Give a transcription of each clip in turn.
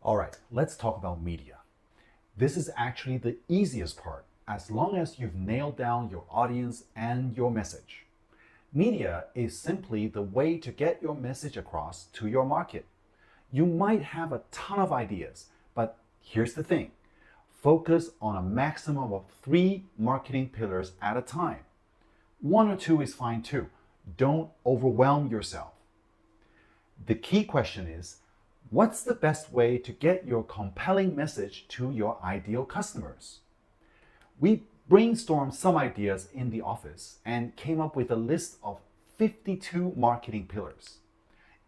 All right, let's talk about media. This is actually the easiest part as long as you've nailed down your audience and your message. Media is simply the way to get your message across to your market. You might have a ton of ideas, but here's the thing. Focus on a maximum of 3 marketing pillars at a time. 1 or 2 is fine too. Don't overwhelm yourself. The key question is, what's the best way to get your compelling message to your ideal customers? We brainstormed some ideas in the office and came up with a list of 52 marketing pillars.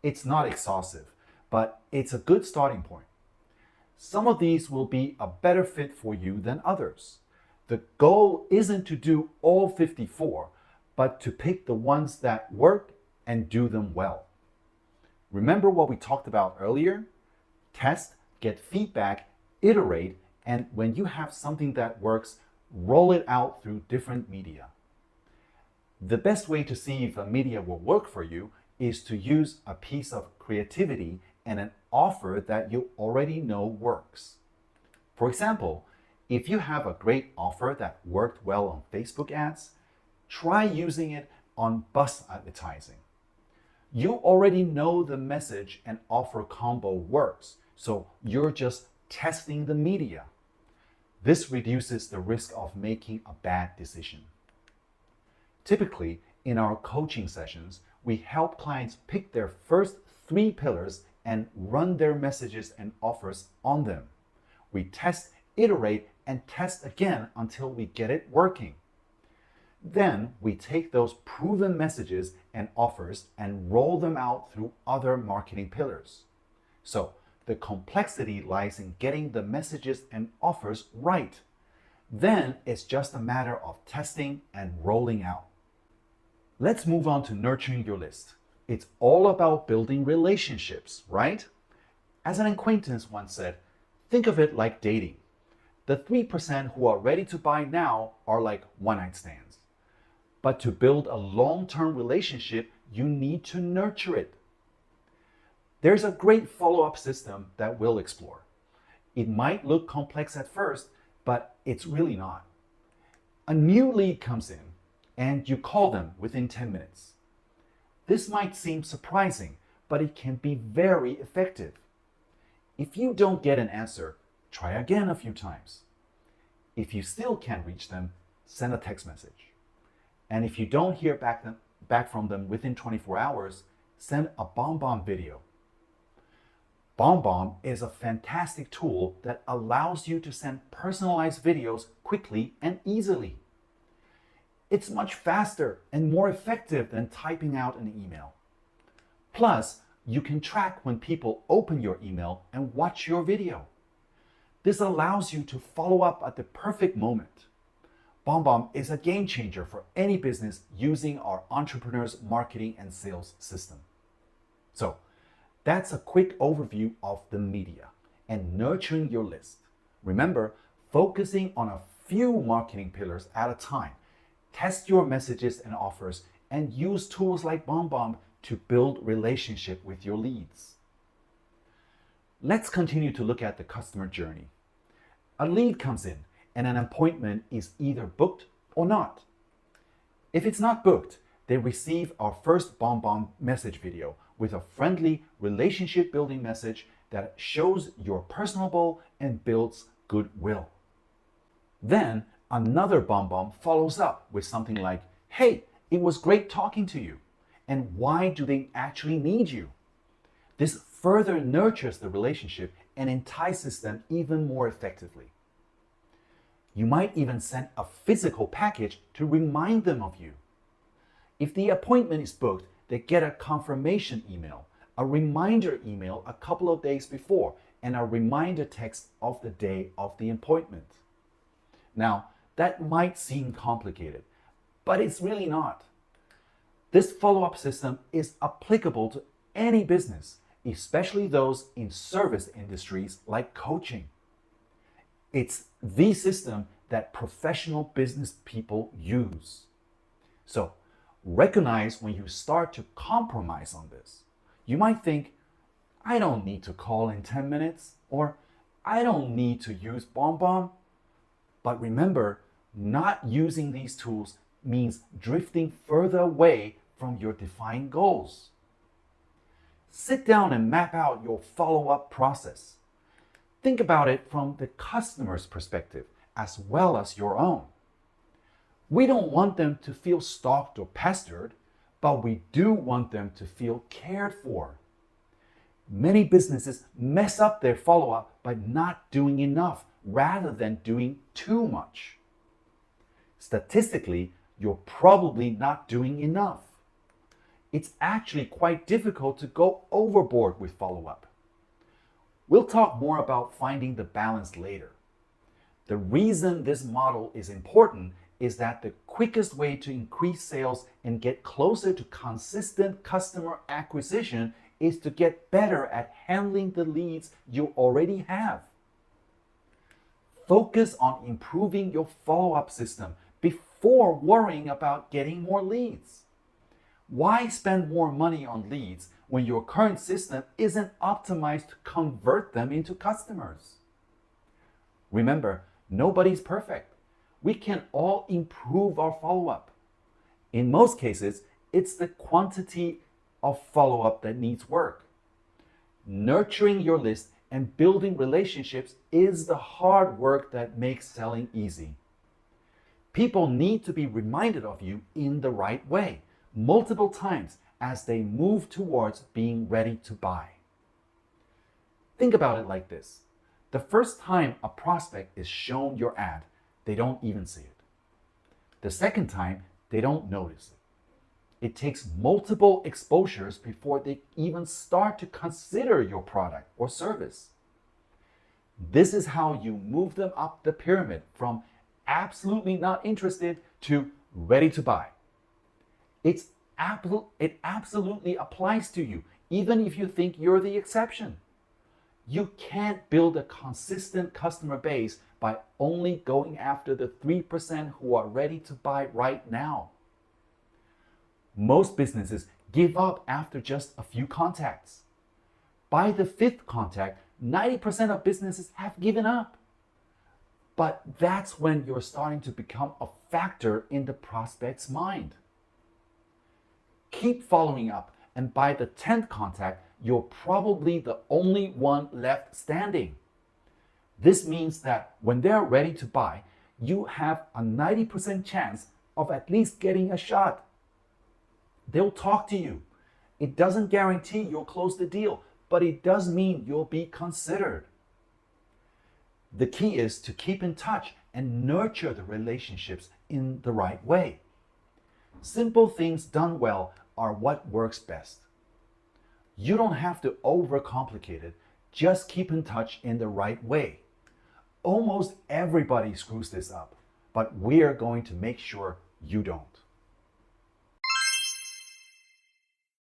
It's not exhaustive, but it's a good starting point. Some of these will be a better fit for you than others. The goal isn't to do all 54, but to pick the ones that work and do them well. Remember what we talked about earlier? Test, get feedback, iterate, and when you have something that works, roll it out through different media. The best way to see if a media will work for you is to use a piece of creativity and an offer that you already know works. For example, if you have a great offer that worked well on Facebook ads, try using it on bus advertising. You already know the message and offer combo works, so you're just testing the media. This reduces the risk of making a bad decision. Typically, in our coaching sessions, we help clients pick their first 3 pillars and run their messages and offers on them. We test, iterate, and test again until we get it working. Then we take those proven messages and offers and roll them out through other marketing pillars. So the complexity lies in getting the messages and offers right. Then it's just a matter of testing and rolling out. Let's move on to nurturing your list. It's all about building relationships, right? As an acquaintance once said, think of it like dating. The 3% who are ready to buy now are like one-night stands. But to build a long-term relationship, you need to nurture it. There's a great follow-up system that we'll explore. It might look complex at first, but it's really not. A new lead comes in, and you call them within 10 minutes. This might seem surprising, but it can be very effective. If you don't get an answer, try again a few times. If you still can't reach them, send a text message. And if you don't hear back from them within 24 hours, send a BombBomb video. BombBomb is a fantastic tool that allows you to send personalized videos quickly and easily. It's much faster and more effective than typing out an email. Plus, you can track when people open your email and watch your video. This allows you to follow up at the perfect moment. BombBomb is a game changer for any business using our entrepreneurs marketing and sales system. So, that's a quick overview of the media and nurturing your list. Remember, focusing on a few marketing pillars at a time. Test your messages and offers and use tools like BombBomb to build relationship with your leads. Let's continue to look at the customer journey. A lead comes in and an appointment is either booked or not. If it's not booked, they receive our first BombBomb message video with a friendly relationship building message that shows you're personable and builds goodwill. Then another BombBomb follows up with something like, hey, it was great talking to you. And why do they actually need you? This further nurtures the relationship and entices them even more effectively. You might even send a physical package to remind them of you. If the appointment is booked, they get a confirmation email, a reminder email a couple of days before, and a reminder text of the day of the appointment. Now, that might seem complicated, but it's really not. This follow-up system is applicable to any business, especially those in service industries like coaching. It's the system that professional business people use. So, recognize when you start to compromise on this. You might think, I don't need to call in 10 minutes, or I don't need to use BombBomb. But remember, not using these tools means drifting further away from your defined goals. Sit down and map out your follow-up process. Think about it from the customer's perspective as well as your own. We don't want them to feel stalked or pestered, but we do want them to feel cared for. Many businesses mess up their follow-up by not doing enough rather than doing too much. Statistically, you're probably not doing enough. It's actually quite difficult to go overboard with follow-up. We'll talk more about finding the balance later. The reason this model is important is that the quickest way to increase sales and get closer to consistent customer acquisition is to get better at handling the leads you already have. Focus on improving your follow-up system before worrying about getting more leads. Why spend more money on leads when your current system isn't optimized to convert them into customers? Remember, nobody's perfect. We can all improve our follow-up. In most cases, it's the quantity of follow-up that needs work. Nurturing your list and building relationships is the hard work that makes selling easy. People need to be reminded of you in the right way, multiple times as they move towards being ready to buy. Think about it like this. The first time a prospect is shown your ad, they don't even see it. The second time, they don't notice it. It takes multiple exposures before they even start to consider your product or service. This is how you move them up the pyramid from absolutely not interested to ready to buy. It absolutely applies to you, even if you think you're the exception. You can't build a consistent customer base by only going after the 3% who are ready to buy right now. Most businesses give up after just a few contacts. By the fifth contact, 90% of businesses have given up. But that's when you're starting to become a factor in the prospect's mind. Keep following up, and by the 10th contact, you're probably the only one left standing. This means that when they're ready to buy, you have a 90% chance of at least getting a shot. They'll talk to you. It doesn't guarantee you'll close the deal, but it does mean you'll be considered. The key is to keep in touch and nurture the relationships in the right way. Simple things done well are what works best. You don't have to overcomplicate it, just keep in touch in the right way. Almost everybody screws this up, but we're going to make sure you don't.